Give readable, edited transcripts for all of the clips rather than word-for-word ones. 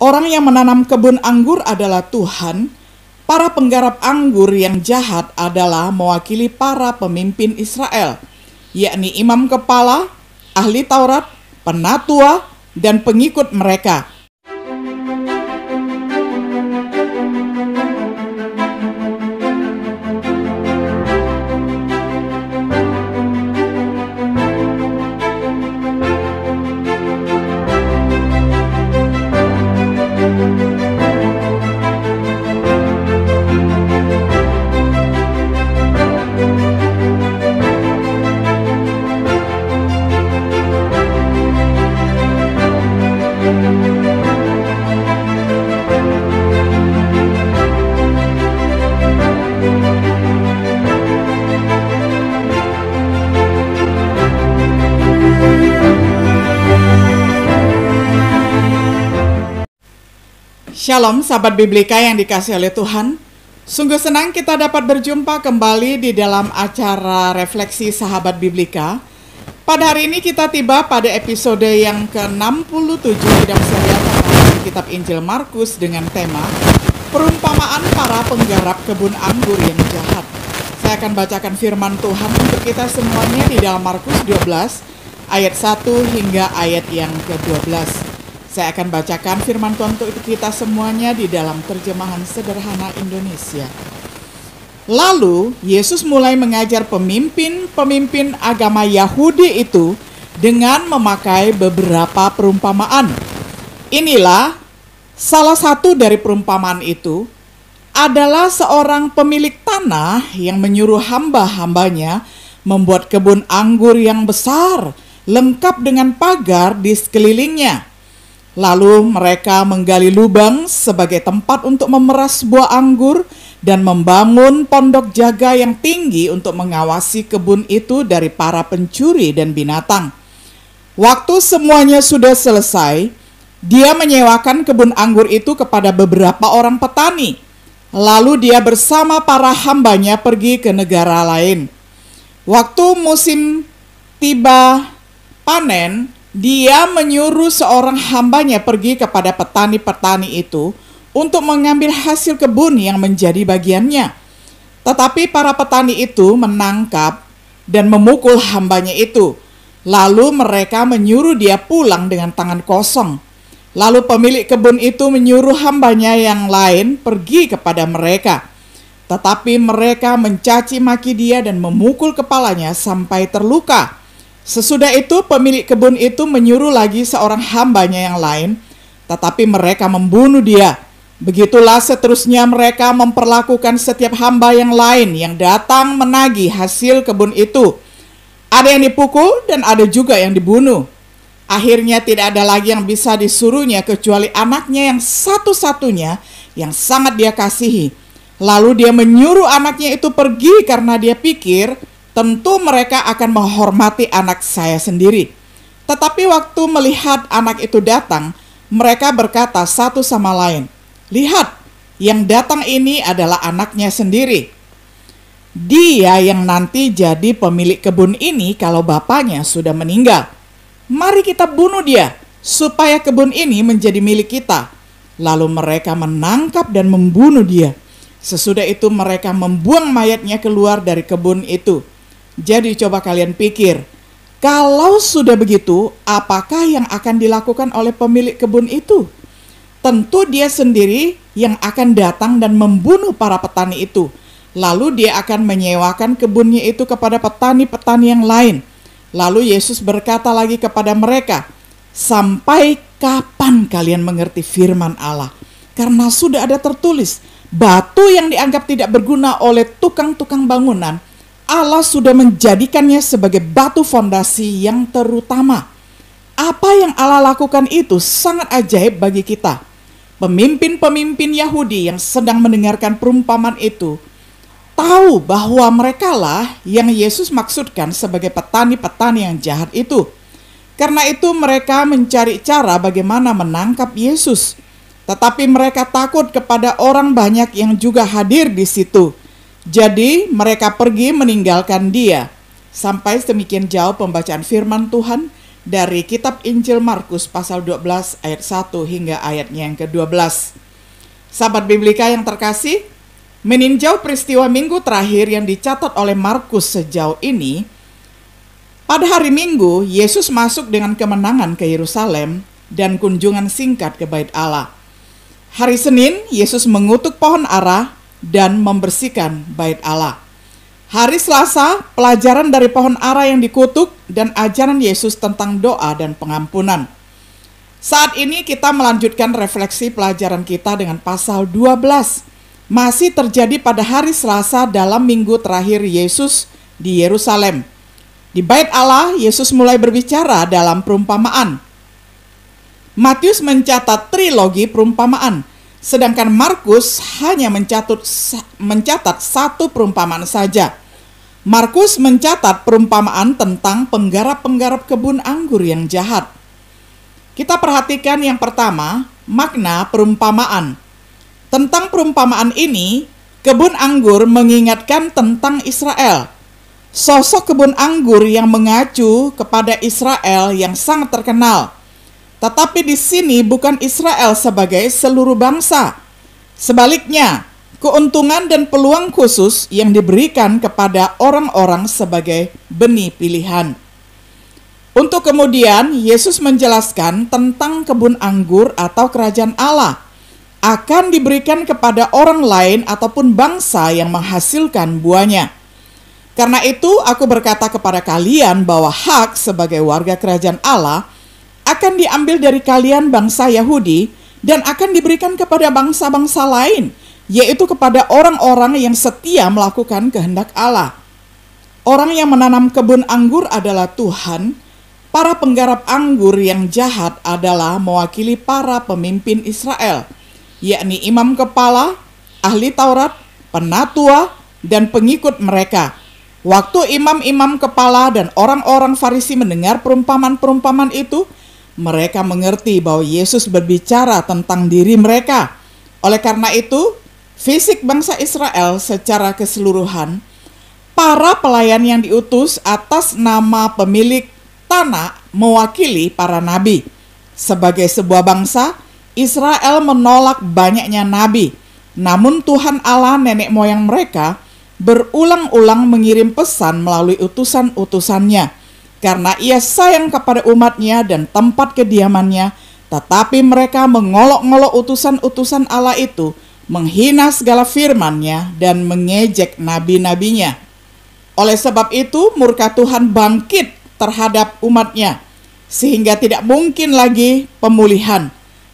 Orang yang menanam kebun anggur adalah Tuhan. Para penggarap anggur yang jahat adalah mewakili para pemimpin Israel, yakni imam kepala, ahli Taurat, penatua, dan pengikut mereka. Shalom sahabat Biblika yang dikasihi oleh Tuhan. Sungguh senang kita dapat berjumpa kembali di dalam acara Refleksi Sahabat Biblika. Pada hari ini kita tiba pada episode yang ke-67 dalam serial pembahasan kitab Injil Markus dengan tema Perumpamaan para penggarap kebun anggur yang jahat. Saya akan bacakan firman Tuhan untuk kita semuanya di dalam Markus 12 ayat 1 hingga ayat yang ke-12. Saya akan bacakan firman Tuhan untuk kita semuanya di dalam terjemahan sederhana Indonesia. Lalu Yesus mulai mengajar pemimpin agama Yahudi itu dengan memakai beberapa perumpamaan. Inilah salah satu dari perumpamaan itu adalah seorang pemilik tanah yang menyuruh hamba-hambanya membuat kebun anggur yang besar, lengkap dengan pagar di sekelilingnya. Lalu mereka menggali lubang sebagai tempat untuk memeras buah anggur dan membangun pondok jaga yang tinggi untuk mengawasi kebun itu dari para pencuri dan binatang. Waktu semuanya sudah selesai, dia menyewakan kebun anggur itu kepada beberapa orang petani. Lalu dia bersama para hambanya pergi ke negara lain. Waktu musim tiba panen, dia menyuruh seorang hambanya pergi kepada petani-petani itu untuk mengambil hasil kebun yang menjadi bagiannya. Tetapi para petani itu menangkap dan memukul hambanya itu. Lalu mereka menyuruh dia pulang dengan tangan kosong. Lalu pemilik kebun itu menyuruh hambanya yang lain pergi kepada mereka. Tetapi mereka mencaci maki dia dan memukul kepalanya sampai terluka. Sesudah itu pemilik kebun itu menyuruh lagi seorang hambanya yang lain, tetapi mereka membunuh dia. Begitulah seterusnya mereka memperlakukan setiap hamba yang lain yang datang menagih hasil kebun itu. Ada yang dipukul dan ada juga yang dibunuh. Akhirnya tidak ada lagi yang bisa disuruhnya kecuali anaknya yang satu-satunya yang sangat dia kasihi. Lalu dia menyuruh anaknya itu pergi karena dia pikir, tentu mereka akan menghormati anak saya sendiri. Tetapi waktu melihat anak itu datang, mereka berkata satu sama lain, "Lihat, yang datang ini adalah anaknya sendiri. Dia yang nanti jadi pemilik kebun ini kalau bapaknya sudah meninggal. Mari kita bunuh dia, supaya kebun ini menjadi milik kita." Lalu mereka menangkap dan membunuh dia. Sesudah itu mereka membuang mayatnya keluar dari kebun itu. Jadi coba kalian pikir, kalau sudah begitu, apakah yang akan dilakukan oleh pemilik kebun itu? Tentu dia sendiri yang akan datang dan membunuh para petani itu. Lalu dia akan menyewakan kebunnya itu kepada petani-petani yang lain. Lalu Yesus berkata lagi kepada mereka, "Sampai kapan kalian mengerti firman Allah? Karena sudah ada tertulis, batu yang dianggap tidak berguna oleh tukang-tukang bangunan, Allah sudah menjadikannya sebagai batu fondasi yang terutama." Apa yang Allah lakukan itu sangat ajaib bagi kita. Pemimpin-pemimpin Yahudi yang sedang mendengarkan perumpamaan itu tahu bahwa merekalah yang Yesus maksudkan sebagai petani-petani yang jahat itu. Karena itu mereka mencari cara bagaimana menangkap Yesus. Tetapi mereka takut kepada orang banyak yang juga hadir di situ. Jadi mereka pergi meninggalkan dia. Sampai sedemikian jauh pembacaan firman Tuhan. dari kitab Injil Markus pasal 12 ayat 1 hingga ayatnya yang ke-12. Sahabat Biblika yang terkasih, meninjau peristiwa minggu terakhir yang dicatat oleh Markus sejauh ini, pada hari Minggu, Yesus masuk dengan kemenangan ke Yerusalem dan kunjungan singkat ke Bait Allah. Hari Senin, Yesus mengutuk pohon ara dan membersihkan Bait Allah. Hari Selasa, pelajaran dari pohon ara yang dikutuk dan ajaran Yesus tentang doa dan pengampunan. Saat ini kita melanjutkan refleksi pelajaran kita dengan pasal 12. Masih terjadi pada hari Selasa dalam minggu terakhir Yesus di Yerusalem. Di Bait Allah, Yesus mulai berbicara dalam perumpamaan. Matius mencatat trilogi perumpamaan, sedangkan Markus hanya mencatat satu perumpamaan saja. Markus mencatat perumpamaan tentang penggarap-penggarap kebun anggur yang jahat. Kita perhatikan yang pertama, makna perumpamaan. Tentang perumpamaan ini, kebun anggur mengingatkan tentang Israel. Sosok kebun anggur yang mengacu kepada Israel yang sangat terkenal. Tetapi di sini bukan Israel sebagai seluruh bangsa. Sebaliknya, keuntungan dan peluang khusus yang diberikan kepada orang-orang sebagai benih pilihan. Untuk kemudian, Yesus menjelaskan tentang kebun anggur atau kerajaan Allah akan diberikan kepada orang lain ataupun bangsa yang menghasilkan buahnya. Karena itu, aku berkata kepada kalian bahwa hak sebagai warga kerajaan Allah akan diambil dari kalian bangsa Yahudi dan akan diberikan kepada bangsa-bangsa lain, yaitu kepada orang-orang yang setia melakukan kehendak Allah. Orang yang menanam kebun anggur adalah Tuhan. Para penggarap anggur yang jahat adalah mewakili para pemimpin Israel, yakni imam kepala, ahli Taurat, penatua, dan pengikut mereka. Waktu imam-imam kepala dan orang-orang Farisi mendengar perumpamaan-perumpamaan itu, mereka mengerti bahwa Yesus berbicara tentang diri mereka. Oleh karena itu, fisik bangsa Israel secara keseluruhan, para pelayan yang diutus atas nama pemilik tanah mewakili para nabi. Sebagai sebuah bangsa, Israel menolak banyaknya nabi. Namun Tuhan Allah nenek moyang mereka berulang-ulang mengirim pesan melalui utusan-utusannya, karena ia sayang kepada umatnya dan tempat kediamannya. Tetapi mereka mengolok-ngolok utusan-utusan Allah itu, menghina segala firman-Nya dan mengejek nabi-nabinya. Oleh sebab itu, murka Tuhan bangkit terhadap umat-Nya, sehingga tidak mungkin lagi pemulihan.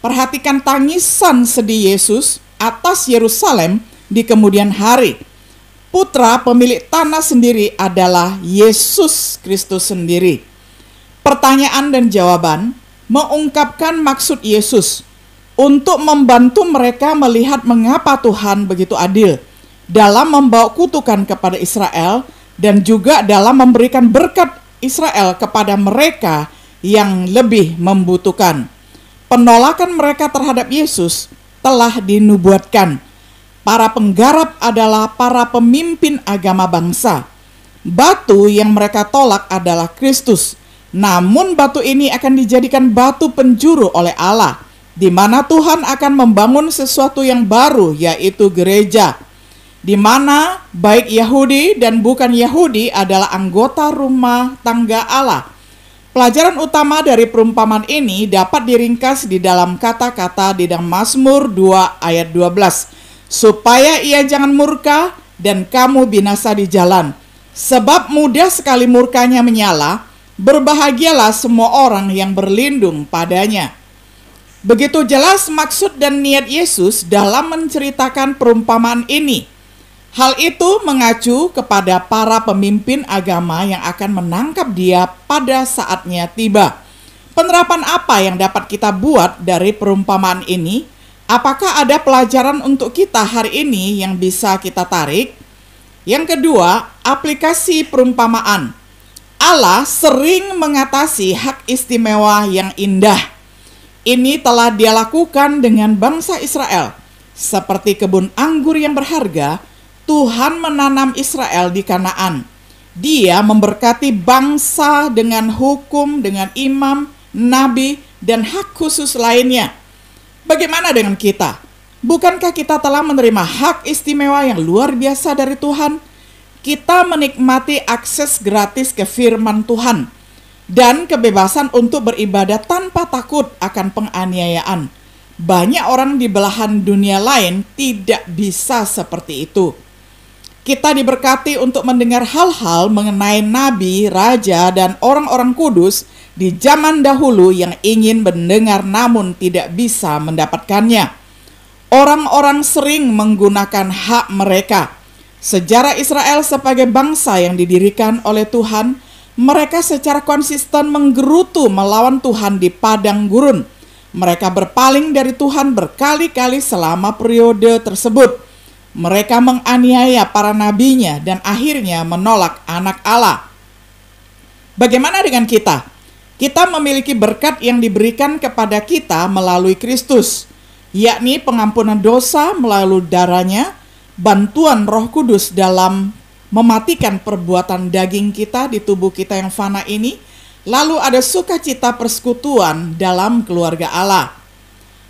Perhatikan tangisan sedih Yesus atas Yerusalem di kemudian hari. Putra pemilik tanah sendiri adalah Yesus Kristus sendiri. Pertanyaan dan jawaban mengungkapkan maksud Yesus untuk membantu mereka melihat mengapa Tuhan begitu adil dalam membawa kutukan kepada Israel dan juga dalam memberikan berkat Israel kepada mereka yang lebih membutuhkan. Penolakan mereka terhadap Yesus telah dinubuatkan. Para penggarap adalah para pemimpin agama bangsa. Batu yang mereka tolak adalah Kristus. Namun batu ini akan dijadikan batu penjuru oleh Allah, di mana Tuhan akan membangun sesuatu yang baru, yaitu gereja, di mana baik Yahudi dan bukan Yahudi adalah anggota rumah tangga Allah. Pelajaran utama dari perumpamaan ini dapat diringkas di dalam kata-kata di dalam Mazmur 2 ayat 12. Supaya ia jangan murka dan kamu binasa di jalan. Sebab mudah sekali murkanya menyala, berbahagialah semua orang yang berlindung padanya. Begitu jelas maksud dan niat Yesus dalam menceritakan perumpamaan ini. Hal itu mengacu kepada para pemimpin agama yang akan menangkap dia pada saatnya tiba. Penerapan apa yang dapat kita buat dari perumpamaan ini? Apakah ada pelajaran untuk kita hari ini yang bisa kita tarik? Yang kedua, aplikasi perumpamaan. Allah sering mengatasi hak istimewa yang indah. Ini telah Dia lakukan dengan bangsa Israel. Seperti kebun anggur yang berharga, Tuhan menanam Israel di Kanaan. Dia memberkati bangsa dengan hukum, dengan imam, nabi, dan hak khusus lainnya. Bagaimana dengan kita? Bukankah kita telah menerima hak istimewa yang luar biasa dari Tuhan? Kita menikmati akses gratis ke firman Tuhan dan kebebasan untuk beribadah tanpa takut akan penganiayaan. Banyak orang di belahan dunia lain tidak bisa seperti itu. Kita diberkati untuk mendengar hal-hal mengenai nabi, raja, dan orang-orang kudus di zaman dahulu yang ingin mendengar namun tidak bisa mendapatkannya. Orang-orang sering menggunakan hak mereka. Sejarah Israel sebagai bangsa yang didirikan oleh Tuhan, mereka secara konsisten menggerutu melawan Tuhan di padang gurun. Mereka berpaling dari Tuhan berkali-kali selama periode tersebut. Mereka menganiaya para nabinya dan akhirnya menolak anak Allah. Bagaimana dengan kita? Kita memiliki berkat yang diberikan kepada kita melalui Kristus, yakni pengampunan dosa melalui darahnya, bantuan Roh Kudus dalam mematikan perbuatan daging kita di tubuh kita yang fana ini, lalu ada sukacita persekutuan dalam keluarga Allah.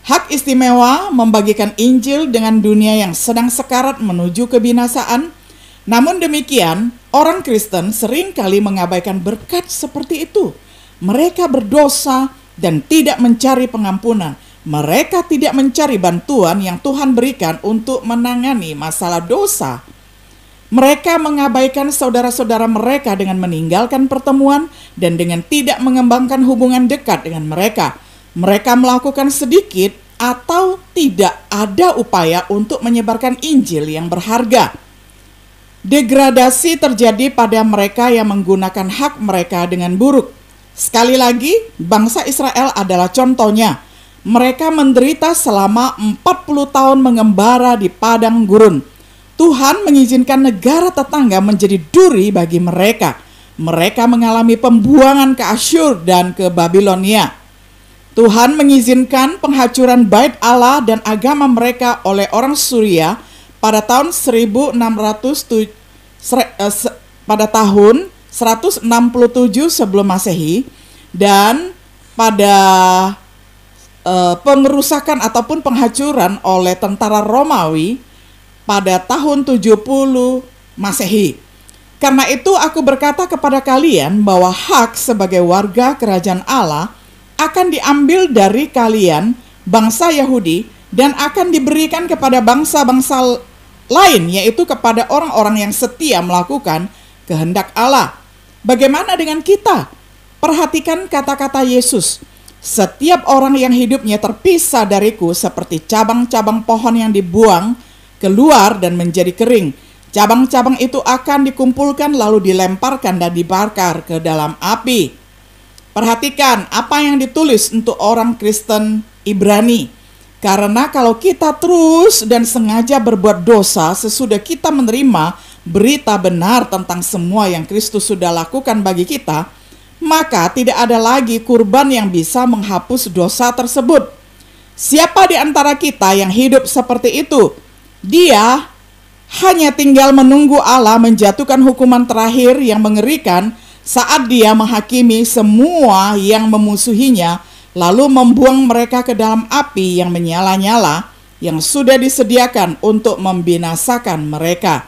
Hak istimewa membagikan Injil dengan dunia yang sedang sekarat menuju kebinasaan. Namun demikian, orang Kristen seringkali mengabaikan berkat seperti itu. Mereka berdosa dan tidak mencari pengampunan. Mereka tidak mencari bantuan yang Tuhan berikan untuk menangani masalah dosa. Mereka mengabaikan saudara-saudara mereka dengan meninggalkan pertemuan dan dengan tidak mengembangkan hubungan dekat dengan mereka. Mereka melakukan sedikit atau tidak ada upaya untuk menyebarkan Injil yang berharga. Degradasi terjadi pada mereka yang menggunakan hak mereka dengan buruk. Sekali lagi, bangsa Israel adalah contohnya. Mereka menderita selama 40 tahun mengembara di padang gurun. Tuhan mengizinkan negara tetangga menjadi duri bagi mereka. Mereka mengalami pembuangan ke Asyur dan ke Babilonia. Tuhan mengizinkan penghancuran bait Allah dan agama mereka oleh orang Suria pada tahun 167 sebelum Masehi, dan pada pengerusakan ataupun penghancuran oleh tentara Romawi pada tahun 70 Masehi. Karena itu aku berkata kepada kalian bahwa hak sebagai warga kerajaan Allah akan diambil dari kalian, bangsa Yahudi, dan akan diberikan kepada bangsa-bangsa lain, yaitu kepada orang-orang yang setia melakukan kehendak Allah. Bagaimana dengan kita? Perhatikan kata-kata Yesus. Setiap orang yang hidupnya terpisah dariku seperti cabang-cabang pohon yang dibuang keluar dan menjadi kering. Cabang-cabang itu akan dikumpulkan lalu dilemparkan dan dibakar ke dalam api. Perhatikan apa yang ditulis untuk orang Kristen Ibrani. Karena kalau kita terus dan sengaja berbuat dosa sesudah kita menerima berita benar tentang semua yang Kristus sudah lakukan bagi kita, maka tidak ada lagi kurban yang bisa menghapus dosa tersebut. Siapa di antara kita yang hidup seperti itu? Dia hanya tinggal menunggu Allah menjatuhkan hukuman terakhir yang mengerikan saat dia menghakimi semua yang memusuhinya, lalu membuang mereka ke dalam api yang menyala-nyala yang sudah disediakan untuk membinasakan mereka.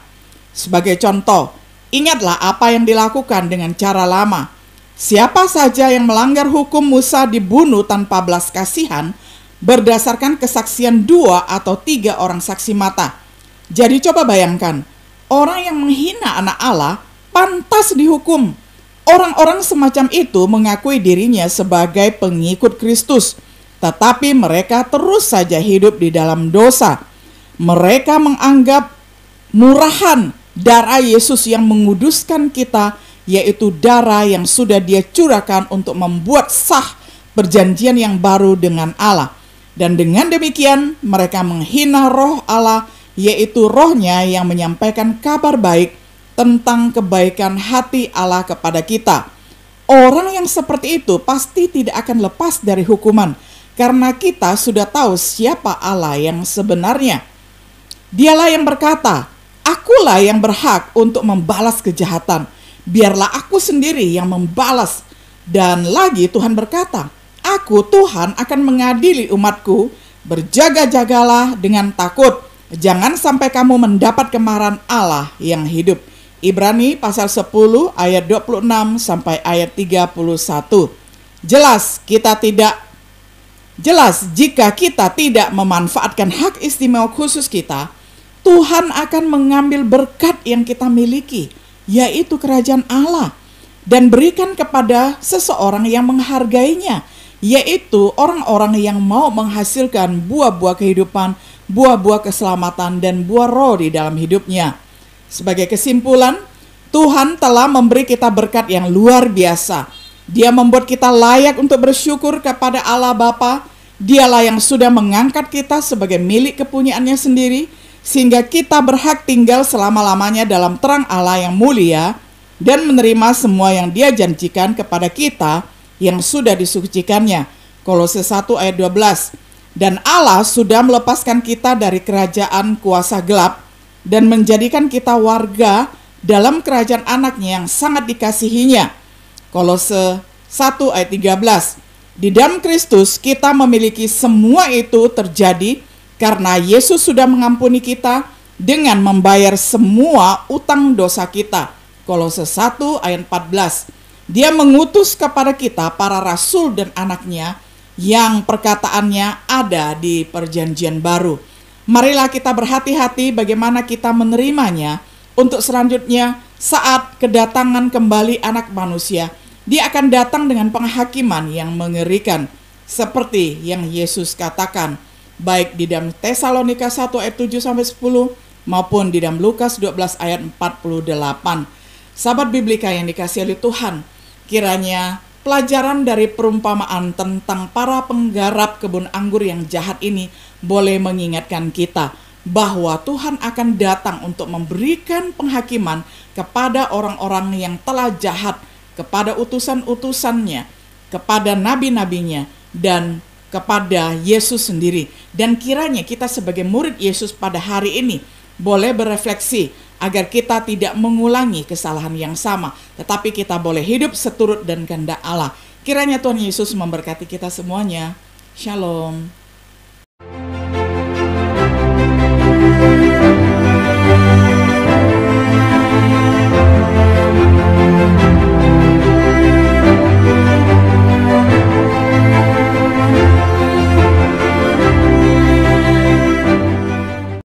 Sebagai contoh, ingatlah apa yang dilakukan dengan cara lama. Siapa saja yang melanggar hukum Musa dibunuh tanpa belas kasihan berdasarkan kesaksian 2 atau 3 orang saksi mata. Jadi coba bayangkan, orang yang menghina anak Allah pantas dihukum. Orang-orang semacam itu mengakui dirinya sebagai pengikut Kristus, tetapi mereka terus saja hidup di dalam dosa. Mereka menganggap murahan darah Yesus yang menguduskan kita, yaitu darah yang sudah Dia curahkan untuk membuat sah perjanjian yang baru dengan Allah. Dan dengan demikian mereka menghina roh Allah, yaitu rohnya yang menyampaikan kabar baik tentang kebaikan hati Allah kepada kita. Orang yang seperti itu pasti tidak akan lepas dari hukuman, karena kita sudah tahu siapa Allah yang sebenarnya. Dialah yang berkata, "Akulah yang berhak untuk membalas kejahatan, biarlah aku sendiri yang membalas. Dan lagi Tuhan berkata, aku Tuhan akan mengadili umatku, berjaga-jagalah dengan takut, jangan sampai kamu mendapat kemarahan Allah yang hidup. Ibrani pasal 10 ayat 26 sampai ayat 31. Jelas jika kita tidak memanfaatkan hak istimewa khusus kita, Tuhan akan mengambil berkat yang kita miliki, yaitu kerajaan Allah, dan berikan kepada seseorang yang menghargainya, yaitu orang-orang yang mau menghasilkan buah-buah kehidupan, buah-buah keselamatan, dan buah roh di dalam hidupnya. Sebagai kesimpulan, Tuhan telah memberi kita berkat yang luar biasa. Dia membuat kita layak untuk bersyukur kepada Allah Bapa. Dialah yang sudah mengangkat kita sebagai milik kepunyaannya sendiri, sehingga kita berhak tinggal selama-lamanya dalam terang Allah yang mulia dan menerima semua yang Dia janjikan kepada kita yang sudah disucikannya. Kolose 1 ayat 12. Dan Allah sudah melepaskan kita dari kerajaan kuasa gelap dan menjadikan kita warga dalam kerajaan anaknya yang sangat dikasihinya. Kolose 1 ayat 13. Di dalam Kristus kita memiliki semua itu terjadi karena Yesus sudah mengampuni kita dengan membayar semua utang dosa kita. Kolose 1 ayat 14. Dia mengutus kepada kita para rasul dan anaknya yang perkataannya ada di perjanjian baru. Marilah kita berhati-hati bagaimana kita menerimanya untuk selanjutnya saat kedatangan kembali anak manusia. Dia akan datang dengan penghakiman yang mengerikan seperti yang Yesus katakan, baik di dalam Tesalonika 1 ayat 7-10 maupun di dalam Lukas 12 ayat 48. Sahabat Biblika yang dikasihi oleh Tuhan, kiranya pelajaran dari perumpamaan tentang para penggarap kebun anggur yang jahat ini boleh mengingatkan kita bahwa Tuhan akan datang untuk memberikan penghakiman kepada orang-orang yang telah jahat, kepada utusan-utusannya, kepada nabi-nabinya, dan kepada Yesus sendiri. Dan kiranya kita sebagai murid Yesus pada hari ini boleh berefleksi agar kita tidak mengulangi kesalahan yang sama, tetapi kita boleh hidup seturut dan kehendak Allah. Kiranya Tuhan Yesus memberkati kita semuanya. Shalom.